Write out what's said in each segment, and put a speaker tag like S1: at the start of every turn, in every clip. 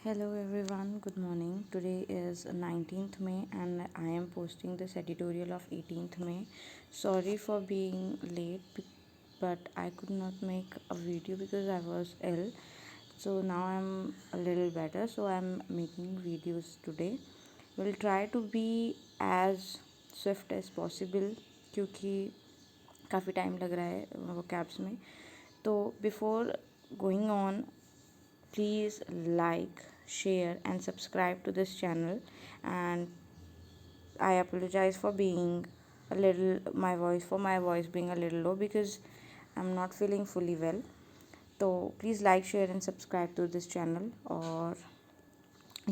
S1: Hello everyone, good morning. Today is 19th May and I am posting this editorial of 18th May. Sorry for being late, but I could not make a video because I was ill. So now I'm a little better, so I'm making videos today. We'll try to be as swift as possible क्योंकि काफ़ी time लग रहा है वो cabs में. तो before going on, please like, share and subscribe to this channel. And I apologize for being my voice being a little low because I'm not feeling fully well. So please like, share and subscribe to this channel. और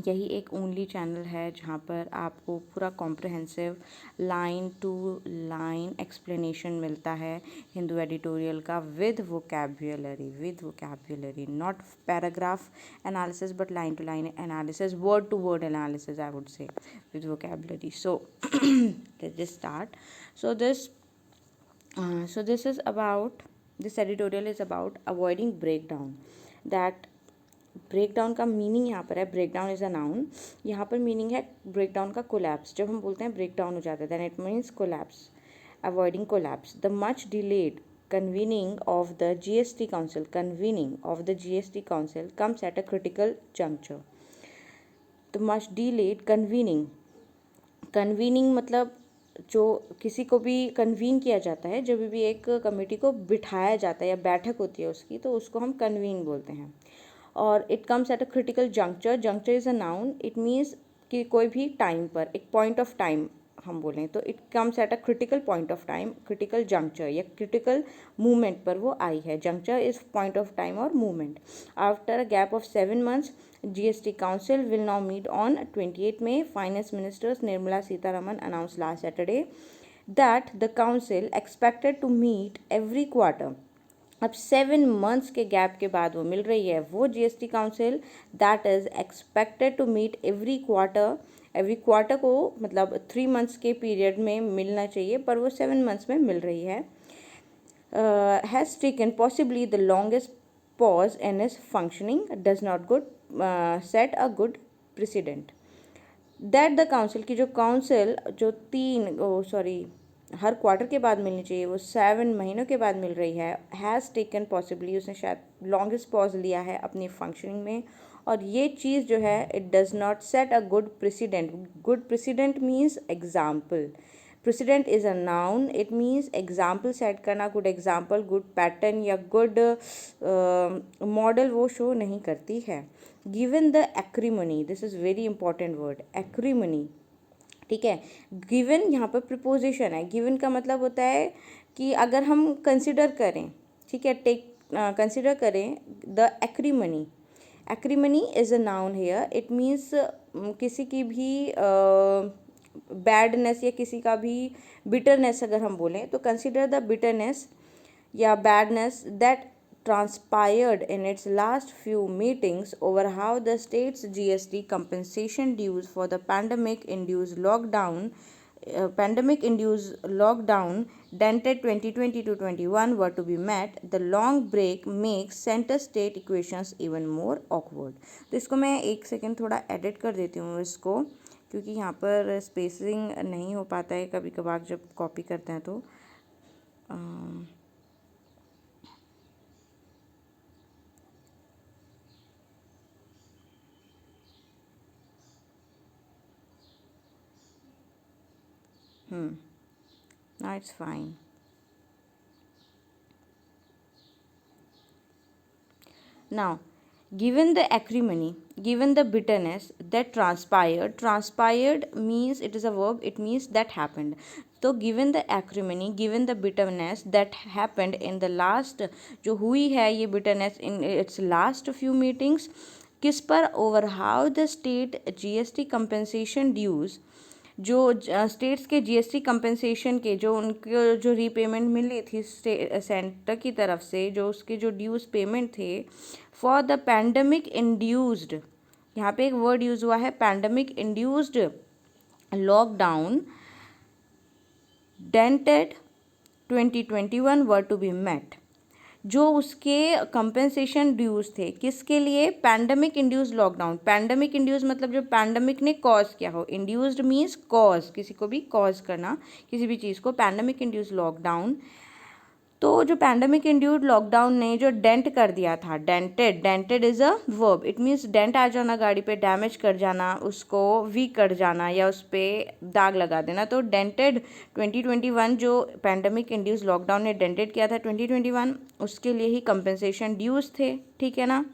S1: यही एक only channel है जहाँ पर आपको पूरा comprehensive line to line explanation मिलता है हिंदू एडिटोरियल का with vocabulary, not paragraph analysis but line to line analysis, word to word analysis I would say with vocabulary. So let's just start. So this is about, this editorial is about avoiding breakdown. That breakdown का meaning यहाँ पर है, breakdown is a noun. यहाँ पर meaning है breakdown का collapse. जब हम बोलते हैं ब्रेकडाउन हो जाता है then it means collapse. Avoiding collapse. The much delayed convening of the GST council comes at a critical juncture. The much delayed convening मतलब जो किसी को भी कन्वीन किया जाता है, जब भी एक कमेटी को बिठाया जाता है या बैठक होती है उसकी, तो उसको हम कन्वीन बोलते हैं. और it comes at a critical juncture is a noun. It means कि कोई भी टाइम पर एक पॉइंट ऑफ टाइम हम बोलें तो it comes at a critical point of time, critical juncture या क्रिटिकल मूवमेंट पर वो आई है. Juncture is point of time और movement. After a gap of 7 months, GST Council will now meet on 28 May. Finance Ministers Nirmala Sitharaman announced last Saturday that the council expected to meet every quarter. अब 7 months के gap के बाद वो मिल रही है वो GST council. That is expected to meet every quarter को मतलब 3 months के पीरियड में मिलना चाहिए, पर वो 7 months में मिल रही है. Has taken possibly the longest pause in is functioning, does not set a good president. That the council की जो काउंसिल जो हर क्वार्टर के बाद मिलनी चाहिए वो 7 महीनों के बाद मिल रही है. हैज़ टेकन पॉसिबली, उसने शायद लॉन्गेस्ट पॉज लिया है अपनी फंक्शनिंग में. और ये चीज़ जो है it does not set a good president. Good president means example. President is a noun. It means example set करना, गुड एग्जाम्पल, गुड पैटर्न या गुड मॉडल वो शो नहीं करती है. Given the acrimony, this is very important word, acrimony. ठीक है. Given यहाँ पर प्रिपोजिशन है. गिवन का मतलब होता है कि अगर हम कंसिडर करें, ठीक है, कंसिडर करें the acrimony. Acrimony is a noun here. It means किसी की भी बैडनेस या किसी का भी बिटरनेस अगर हम बोलें तो कंसिडर द बिटरनेस या badness that transpired in its last few meetings over how the state's GST compensation dues for the pandemic-induced lockdown dented 2020 to 21 were to be met. The long break makes center state equations even more awkward. तो इसको मैं एक second थोड़ा edit कर देती हूँ इसको, क्योंकि यहाँ पर स्पेसिंग नहीं हो पाता है कभी कभार जब कॉपी करते हैं तो. Now it's fine. Now, given the acrimony, given the bitterness that transpired means it is a verb, it means that happened. So given the acrimony, given the bitterness that happened in the last, जो हुई है ये bitterness in its last few meetings, किस पर? Over how the state GST compensation dues, जो states के GST compensation के जो उनको जो रीपेमेंट मिली थी सेंटर की तरफ से, जो उसके जो ड्यूज पेमेंट थे फॉर द पैंडमिक इंड्यूस्ड, यहाँ पे एक वर्ड यूज़ हुआ है pandemic induced lockdown dented 2021 were to be met. जो उसके कंपेंसेशन ड्यूज थे, किसके लिए? Pandemic induce lockdown. Pandemic induce मतलब जो पैंडमिक ने कॉज किया हो, इंड्यूस्ड मीन्स कॉज, किसी को भी कॉज करना किसी भी चीज़ को, पैंडमिक इंड्यूस लॉकडाउन। तो जो पैंडमिक इंड्यूस्ड लॉकडाउन ने जो डेंट कर दिया था, dented, dented is a verb, it means dent आ जाना, गाड़ी पे डैमेज कर जाना, उसको वीक कर जाना या उस पर दाग लगा देना। तो डेंटेड 2021 जो पैंडमिक इंड्यूस्ड लॉकडाउन ने डेंटेड किया था 2021, उसके लिए ही कंपेंसेशन ड्यूज थे, ठीक है ना।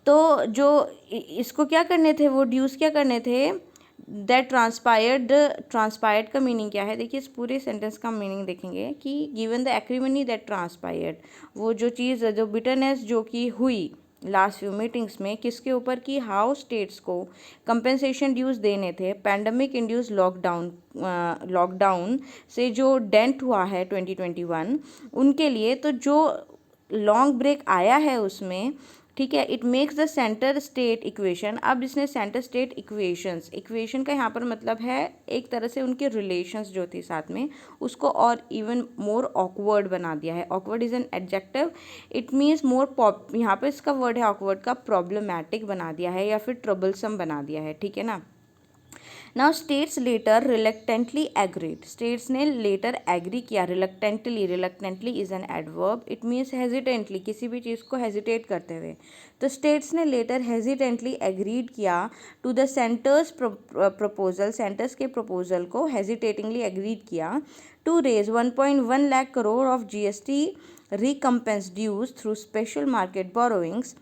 S1: तो जो इसको क्या करने थे, वो ड्यूज क्या करने थे, दैट ट्रांसपायर्ड। ट्रांसपायर्ड का मीनिंग क्या है, देखिए इस पूरे सेंटेंस का मीनिंग देखेंगे कि गिवन द एक्रीमनी दैट ट्रांसपायर्ड, वो जो चीज़, जो बिटरनेस जो कि हुई लास्ट फ्यू मीटिंग्स में, किसके ऊपर की, हाउ स्टेट्स को कंपेंसेशन ड्यूज देने थे पैंडमिक इंड्यूस लॉकडाउन से जो डेंट हुआ है 2021 उनके लिए। तो जो लॉन्ग ब्रेक आया है उसमें, ठीक है, it makes the centre state equation. अब इसने सेंटर स्टेट इक्वेशंस, इक्वेशन का यहाँ पर मतलब है एक तरह से उनके रिलेशंस जो थी साथ में, उसको और इवन मोर ऑकवर्ड बना दिया है। Awkward is an adjective, it means more यहाँ पर इसका वर्ड है ऑकवर्ड का, प्रॉब्लमैटिक बना दिया है या फिर ट्रबलसम बना दिया है, ठीक है ना। Now states later reluctantly agreed, states ने लेटर एग्री किया, reluctantly, reluctantly is an adverb, it means hesitantly, किसी भी चीज़ को हेजिटेट करते हुए। तो स्टेट्स ने लेटर हेजिटेंटली एग्रीड किया to the centre's proposal, centre's के प्रपोजल को हेजिटेटिंगली एग्रीड किया to raise 1.1 lakh crore of GST recompense dues through special market borrowings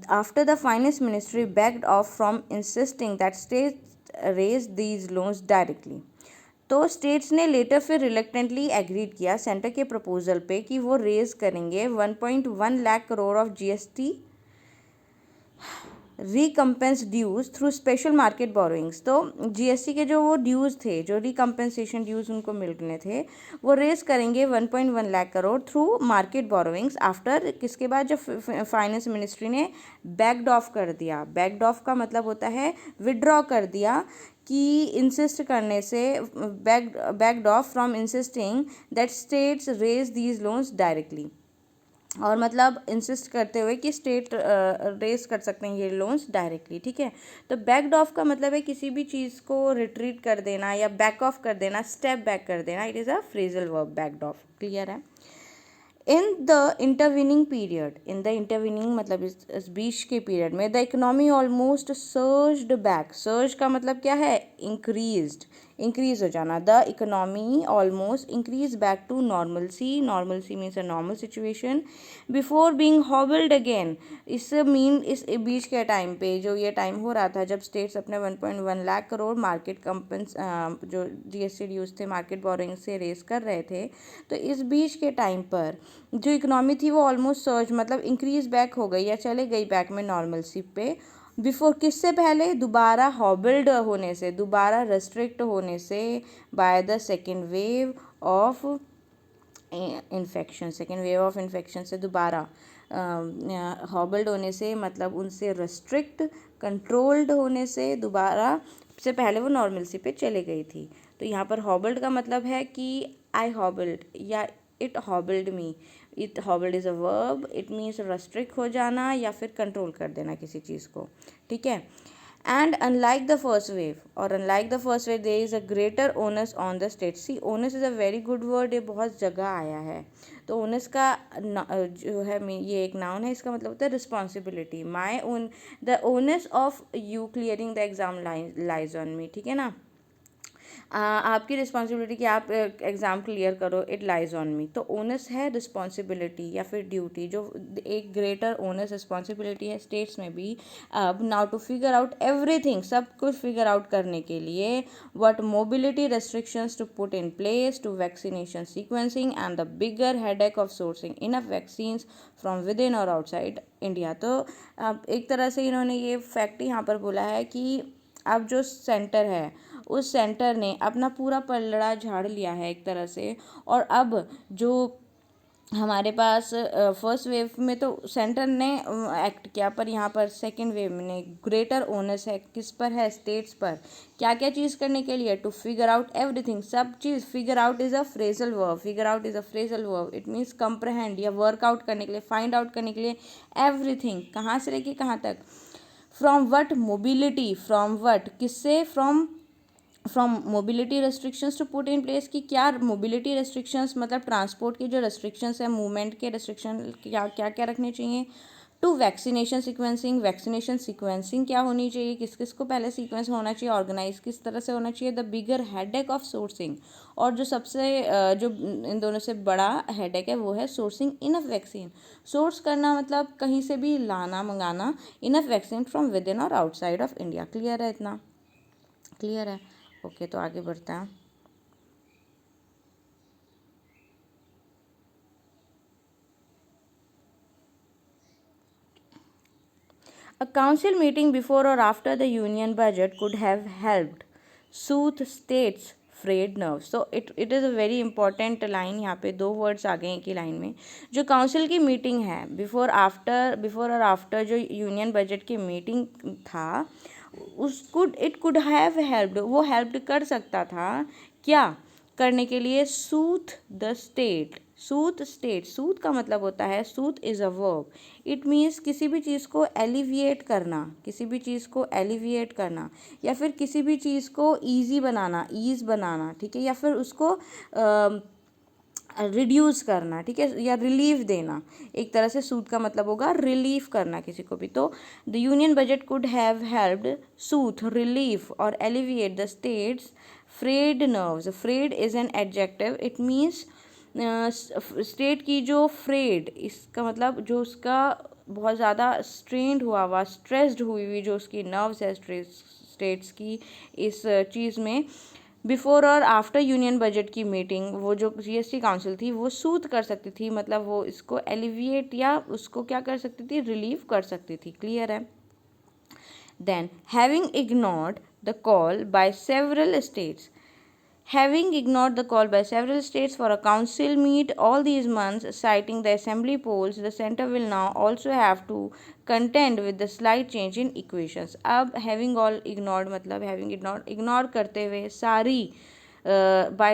S1: after the finance ministry backed off from insisting that states raise these loans directly। तो states ने later फिर reluctantly agreed किया centre के proposal पे कि वो raise करेंगे 1.1 lakh crore of GST recompense dues through special market borrowings. तो GST के जो वो ड्यूज थे, जो रिकम्पेंसेशन ड्यूज उनको मिलने थे, वो रेज करेंगे 1.1 lakh crore through market borrowings after, किसके बाद, जब फाइनेंस मिनिस्ट्री ने बैक्ड ऑफ कर दिया। बैक्ड ऑफ का मतलब होता है विड्रॉ कर दिया, कि इंसिस्ट करने से, backed off from insisting that states raise these loans directly, और मतलब इंसिस्ट करते हुए कि स्टेट रेस कर सकते हैं ये लोन्स डायरेक्टली, ठीक है। तो बैक्ड ऑफ का मतलब है किसी भी चीज़ को रिट्रीट कर देना या बैक ऑफ कर देना, स्टेप बैक कर देना, it is a phrasal verb, backed off, clear है। In the intervening period, in the intervening मतलब इस बीच के पीरियड में, the economy almost surged back, surge का मतलब क्या है, इंक्रीज्ड, इंक्रीज हो जाना। The economy almost increase back to normalcy, normalcy means a normal situation, before being hobbled again. इस बीच के टाइम पे, जो ये टाइम हो रहा था जब स्टेट्स अपने 1.1 लाख करोड़ मार्केट जो GST ड्यूज थे मार्केट बोरोइंग से रेस कर रहे थे, तो इस बीच के टाइम पर जो इकोनॉमी थी वो ऑलमोस्ट सर्ज मतलब इंक्रीज बैक हो गई या चले गई बैक में नॉर्मलसी पे। बिफोर, किससे पहले, दोबारा हॉबल्ड होने से, दोबारा रेस्ट्रिक्ट होने से by the second wave of infection, second wave of infection से दोबारा हॉबल्ड होने से मतलब उनसे रेस्ट्रिक्ट, कंट्रोल्ड होने से दोबारा, से पहले वो नॉर्मलसी पे चले गई थी। तो यहाँ पर हॉबल्ड का मतलब है कि आई हॉबल्ड या it hobbled me, it hobbled is a verb, it means restrict हो जाना या फिर कंट्रोल कर देना किसी चीज़ को, ठीक है। And unlike the first wave, और unlike the first wave there is a greater onus on the state. See, onus is a very good word, ये बहुत जगह आया है। तो ओनस का जो है ये एक नाउन है, इसका मतलब होता है responsibility. My own, the onus of you clearing the exam lies on me, ठीक है ना। आपकी रिस्पॉन्सिबिलिटी कि आप एग्ज़ाम क्लियर करो, इट लाइज ऑन मी। तो ओनस है रिस्पॉन्सिबिलिटी या फिर ड्यूटी, जो एक ग्रेटर ओनस रिस्पॉन्सिबिलिटी है स्टेट्स में भी। अब now to figure out everything, सब कुछ फिगर आउट करने के लिए, what mobility restrictions to put in place to vaccination sequencing and the bigger headache of sourcing enough vaccines from with in और आउटसाइड इंडिया। तो एक तरह से इन्होंने ये फैक्ट यहाँ पर बोला है कि अब जो सेंटर है, उस सेंटर ने अपना पूरा पलड़ा झाड़ लिया है एक तरह से, और अब जो हमारे पास फर्स्ट वेव में तो सेंटर ने एक्ट किया, पर यहाँ पर सेकेंड वेव में ग्रेटर ओनस है किस पर है, स्टेट्स पर। क्या क्या चीज़ करने के लिए, टू फिगर आउट एवरीथिंग, सब चीज़। Figure out is a phrasal verb, figure out is a phrasal verb, it means comprehend या वर्कआउट करने के लिए, फाइंड आउट करने के लिए। एवरीथिंग कहाँ से लेके कहाँ तक, from what mobility, from what किससे, from mobility restrictions to put in place, कि क्या मोबिलिटी रेस्ट्रिक्शंस मतलब ट्रांसपोर्ट की जो रेस्ट्रिक्शंस है, मूवमेंट के रेस्ट्रिक्शन क्या क्या क्या रखने चाहिए। To vaccination sequencing, vaccination sequencing क्या होनी चाहिए, किस किस को पहले सीक्वेंस होना चाहिए, ऑर्गेनाइज किस तरह से होना चाहिए। The bigger headache of sourcing, और जो सबसे जो इन दोनों से बड़ा हेडेक है वो है सोर्सिंग इनफ वैक्सीन। सोर्स करना मतलब कहीं से भी लाना मंगाना, enough vaccine from with in और आउटसाइड ऑफ इंडिया। क्लियर है, इतना क्लियर है। ओके, तो आगे बढ़ते हैं। A council meeting before or after the union budget could have helped soothe states frayed nerves. So it is a very important line, यहाँ पे दो वर्ड्स आ गए एक ही लाइन में। जो काउंसिल की मीटिंग है बिफोर और आफ्टर जो यूनियन बजट की मीटिंग था, उसको इट कुड हैव हेल्प्ड, वो हेल्प कर सकता था क्या करने के लिए, soothe the state. Soothe state, soothe का मतलब होता है, soothe is a verb, it means किसी भी चीज़ को एलिविएट करना, किसी भी चीज़ को एलिविएट करना, या फिर किसी भी चीज़ को ईजी बनाना, ईज बनाना, ठीक है, या फिर उसको रिड्यूस करना, ठीक है, या रिलीफ देना। एक तरह से सूद का मतलब होगा रिलीफ करना किसी को भी। तो the union budget could have helped soothe, relief और alleviate the states frayed nerves. Frayed is an adjective, it means state की जो फ्रेड, इसका मतलब जो उसका बहुत ज़्यादा स्ट्रेंड हुआ स्ट्रेस्ड हुई जो उसकी नर्व्स है स्टेट्स की इस चीज़ में, बिफोर और आफ्टर यूनियन बजट की मीटिंग वो जो जीएसटी काउंसिल थी वो सूद कर सकती थी, मतलब वो इसको एलिविएट या उसको क्या कर सकती थी, रिलीव कर सकती थी। क्लियर है। Then having ignored the call by several states, having ignored the call by several states for a council meet all these months, citing the assembly polls, the center will now also have to contend with the slight change in equations. अब having all ignored मतलब having ignored, ignore करते हुए सारी by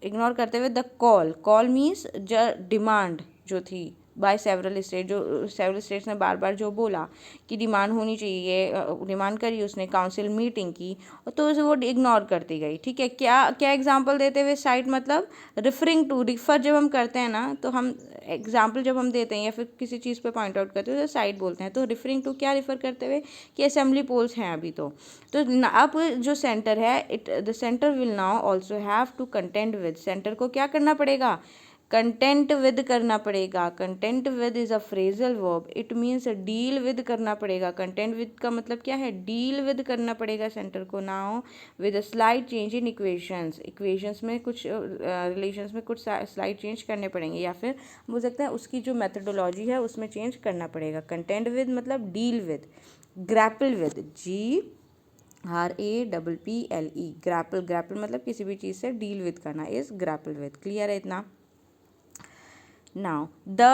S1: ignore करते हुए the call means demand जो थी by several state, जो सेवरल स्टेट्स ने बार बार जो बोला कि डिमांड होनी चाहिए, डिमांड करी उसने काउंसिल मीटिंग की, तो उसे वो इग्नोर करती गई। ठीक है, क्या क्या एग्जांपल देते हुए, साइट मतलब रिफरिंग टू, रिफर जब हम करते हैं ना तो हम एग्जांपल जब हम देते हैं या फिर किसी चीज़ पे पॉइंट आउट करते हैं तो साइट बोलते हैं। तो रिफरिंग टू क्या रिफर करते हुए कि असेंबली पोल्स हैं अभी तो अब जो सेंटर है the centre will now also have to content with, centre को क्या करना पड़ेगा, कंटेंट विद करना पड़ेगा। Content with is a phrasal verb, it means deal with करना पड़ेगा। कंटेंट विद का मतलब क्या है, डील विद करना पड़ेगा सेंटर को now with a slight change in equations, equations में कुछ रिलेशंस में कुछ स्लाइट चेंज करने पड़ेंगे, या फिर बोल सकते हैं उसकी जो मेथडोलॉजी है उसमें चेंज करना पड़ेगा। कंटेंट विद मतलब deal with, grapple with, GRAPPLE, grapple, grapple मतलब किसी भी चीज़ से डील विद करना, इज ग्रैपल विद। क्लियर है इतना। Now the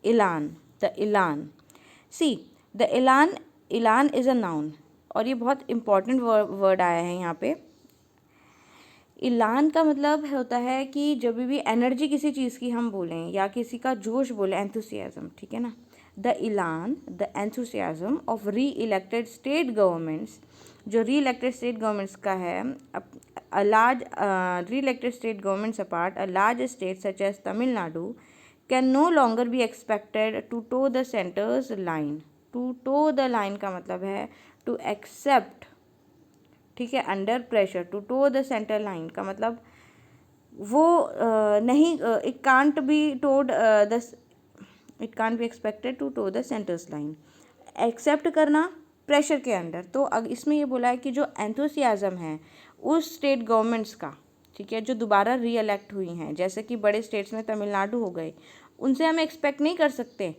S1: elan, the elan, see the elan is a noun, और ये बहुत important वर्ड आया है यहाँ पे। इलान का मतलब होता है कि जब भी एनर्जी किसी चीज़ की हम बोलें या किसी का जोश बोलें, एंथुसियाज्म, ठीक है ना। द इलान, द एंथुसियाज्म ऑफ री इलेक्टेड स्टेट गवर्नमेंट्स, जो री इलेक्टेड स्टेट गवर्नमेंट्स का है, a large re-elected state governments apart, a large state such as Tamil Nadu can no longer be expected to toe the center's line. To toe the line का मतलब है to accept, ठीक है, under pressure. To tow the centre line का मतलब वो नहीं, it can't be towed the, it can't be expected to tow the centre's line, accept करना प्रेशर के अंडर। तो अब इसमें ये बोला है कि जो एंथुसियाज्म है उस स्टेट गवर्नमेंट्स का, ठीक है, जो दोबारा री इलेक्ट हुई हैं, जैसे कि बड़े स्टेट्स में तमिलनाडु हो गए, उनसे हम एक्सपेक्ट नहीं कर सकते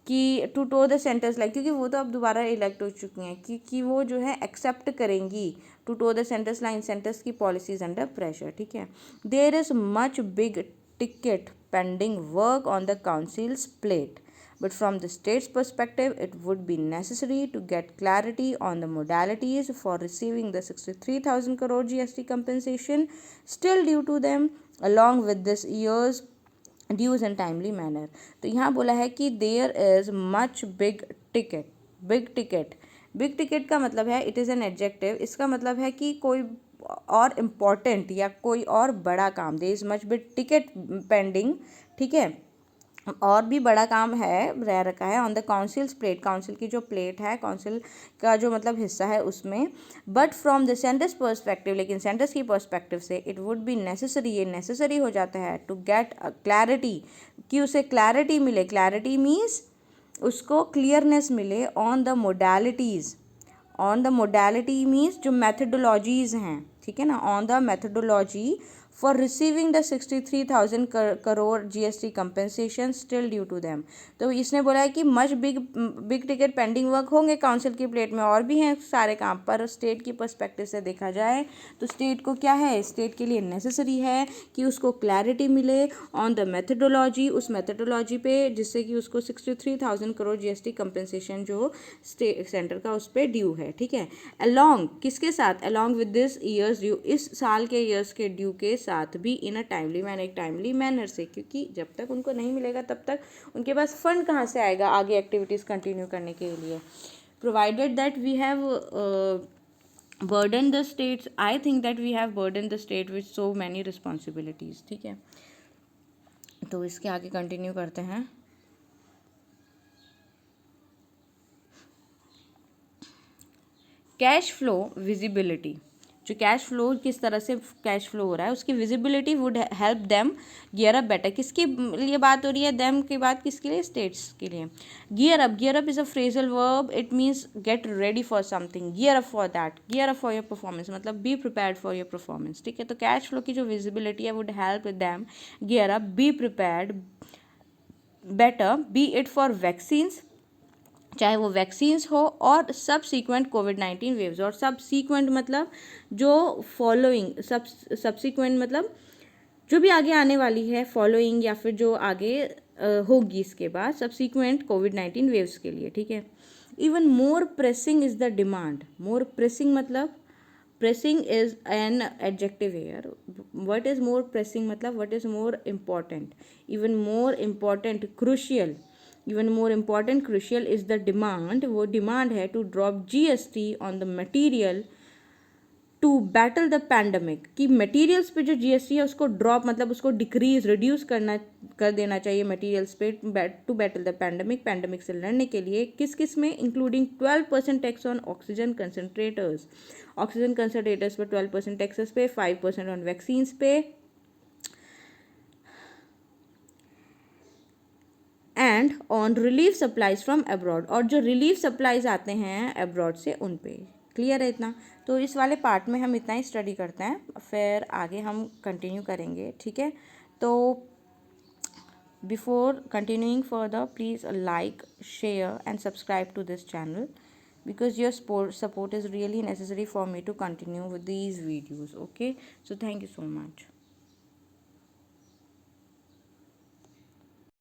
S1: कि to tow the centre's like, क्योंकि वो तो अब दोबारा इलेक्ट हो चुकी हैं, कि वो जो है एक्सेप्ट करेंगी to tow the centre's line, centre's की पॉलिसीज अंडर प्रेशर, ठीक है. There is much big ticket pending work on the council's plate, but from the state's perspective it would be necessary to get clarity on the modalities for receiving the 63,000 crore GST compensation still due to them, along with this year's dues in timely manner. तो यहाँ बोला है कि there is much big ticket. Big ticket का मतलब है, it is an adjective, इसका मतलब है कि कोई और इम्पॉर्टेंट या कोई और बड़ा काम. There is much big ticket pending, ठीक है, और भी बड़ा काम है, रह रखा है on the councils plate, council की जो प्लेट है, काउंसिल का जो मतलब हिस्सा है उसमें. But from the centres perspective, लेकिन सेंटर्स की पर्सपेक्टिव से इट वुड बी नेसेसरी, ये नेसेसरी हो जाता है टू गेट क्लैरिटी, कि उसे क्लैरिटी मिले. क्लैरिटी मीन्स उसको क्लियरनेस मिले on the modalities. On the modality means जो मैथडोलॉजीज़ हैं, ठीक है ना, on the methodology for receiving the 63,000 crore GST compensation still due to them. तो इसने बोला है कि much big ticket pending work होंगे काउंसिल की प्लेट में, और भी हैं सारे काम, पर स्टेट की पर्सपेक्टिव से देखा जाए तो स्टेट को क्या है, स्टेट के लिए नेसेसरी है कि उसको क्लैरिटी मिले ऑन द मैथडोलॉजी, उस मैथडोलॉजी पे, जिससे कि उसको 63,000 करोड़ GST कंपनसेशन जो स्टेट सेंटर का उस पर ड्यू है, ठीक है. अलॉन्ग किसके साथ, along with this years due, इस साल के ईयर्स के ड्यू के साथ भी, इन अ टाइमली मैनर, एक टाइमली मैनर से, क्योंकि जब तक उनको नहीं मिलेगा तब तक उनके पास फंड कहाँ से आएगा आगे एक्टिविटीज़ कंटिन्यू करने के लिए. Provided that we have burden the states, I think that we have burdened the state with so many responsibilities, ठीक है. तो इसके आगे कंटिन्यू करते हैं. कैश फ्लो विजिबिलिटी, जो कैश फ्लो किस तरह से कैश फ्लो हो रहा है उसकी visibility would help them gear up better. किसके लिए बात हो रही है, देम की बात किसके लिए, स्टेट्स के लिए. Gear up is a phrasal verb, it means get ready for something, gear up for that, gear up for your performance, मतलब be prepared for your performance, ठीक है. तो कैश फ्लो की जो विजिबिलिटी है would help them gear up, be prepared better, be it for vaccines, चाहे वो vaccines हो, और सब सीक्वेंट कोविड-19 वेव्स. और सब सीक्वेंट मतलब जो फॉलोइंग, सब्सिक्वेंट मतलब जो भी आगे आने वाली है, फॉलोइंग या फिर जो आगे होगी इसके बाद, सब्सिक्वेंट कोविड-19 वेव्स के लिए, ठीक है. Even more pressing is the demand. More pressing मतलब, pressing is an adjective here. What is more pressing मतलब what is more important. Even more important, crucial, even more important crucial is the demand, वो demand है to drop GST on the material to battle the pandemic, कि materials पे जो GST है उसको drop मतलब उसको डिक्रीज, रिड्यूस कर देना चाहिए मटीरियल्स पे, to battle the pandemic, pandemic से लड़ने के लिए. किस किस में, including 12% tax on oxygen concentrators, oxygen concentrators पे 12% टैक्सेस पे, 5% ऑन वैक्सीन्स पे, and on relief supplies from abroad, और जो रिलीफ सप्लाईज आते हैं अब्रॉड से उन पे. क्लियर है इतना. तो इस वाले पार्ट में हम इतना ही स्टडी करते हैं, फिर आगे हम कंटिन्यू करेंगे, ठीक है. तो before continuing further, please like, share and subscribe to this channel, because your support is really necessary for me to continue with these videos. Okay, so thank you so much.